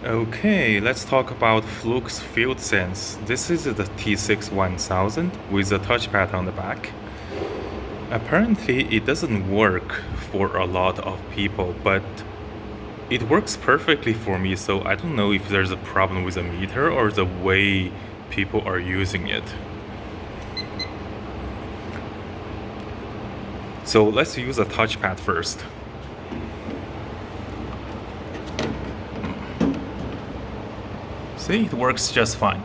Okay, let's talk about Fluke's Fieldsense. This is the T6-1000 with a touchpad on the back. Apparently, it doesn't work for a lot of people, but it works perfectly for me, so I don't know if there's a problem with the meter or the way people are using it. So let's use a touchpad first. See, it works just fine.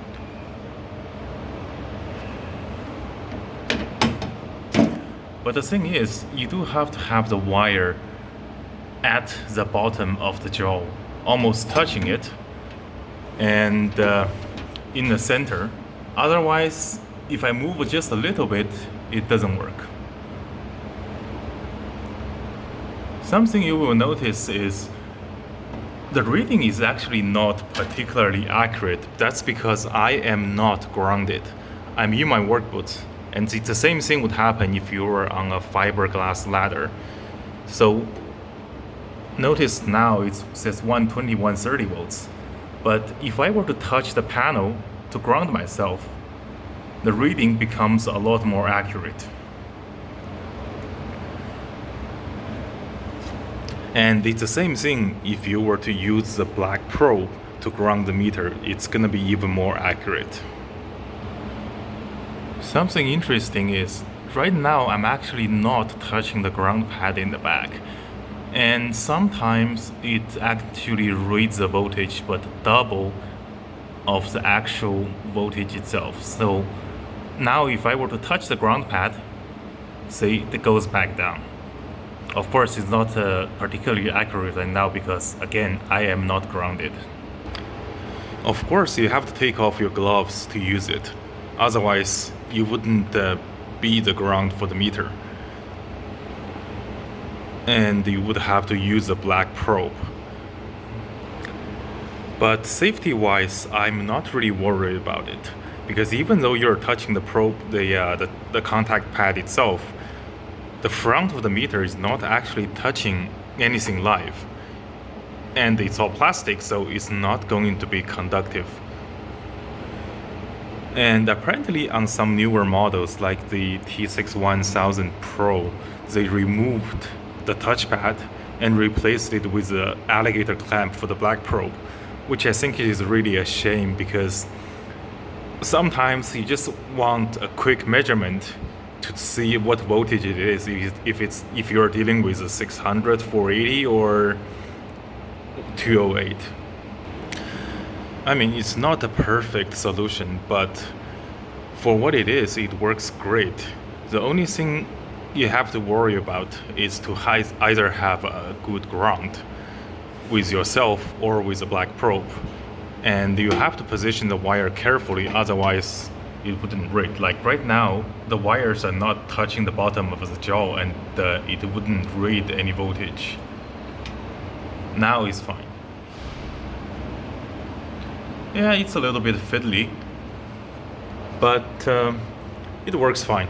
But the thing is, you do have to have the wire at the bottom of the jaw, almost touching it, and in the center. Otherwise, if I move just a little bit, it doesn't work. Something you will notice is the reading is actually not particularly accurate. That's because I am not grounded. I'm in my work boots. And it's the same thing would happen if you were on a fiberglass ladder. So notice now it says 120, 130 volts. But if I were to touch the panel to ground myself, the reading becomes a lot more accurate. And it's the same thing if you were to use the black probe to ground the meter, it's gonna be even more accurate. Something interesting is, right now I'm actually not touching the ground pad in the back. And sometimes it actually reads the voltage but double of the actual voltage itself. So now if I were to touch the ground pad, see, it goes back down. Of course, it's not particularly accurate right now because, again, I am not grounded. Of course, you have to take off your gloves to use it. Otherwise, you wouldn't be the ground for the meter. And you would have to use a black probe. But safety-wise, I'm not really worried about it. Because even though you're touching the probe, the contact pad itself, the front of the meter is not actually touching anything live. And it's all plastic, so it's not going to be conductive. And apparently on some newer models like the T6-1000 Pro, they removed the touchpad and replaced it with an alligator clamp for the black probe, which I think is really a shame because sometimes you just want a quick measurement to see what voltage it is, if you're dealing with a 600, 480 or 208. I mean, it's not a perfect solution, but for what it is, it works great. The only thing you have to worry about is to either have a good ground with yourself or with a black probe. And you have to position the wire carefully, otherwise it wouldn't read. Like right now, the wires are not touching the bottom of the jaw and it wouldn't read any voltage. Now it's fine. Yeah, it's a little bit fiddly, but it works fine.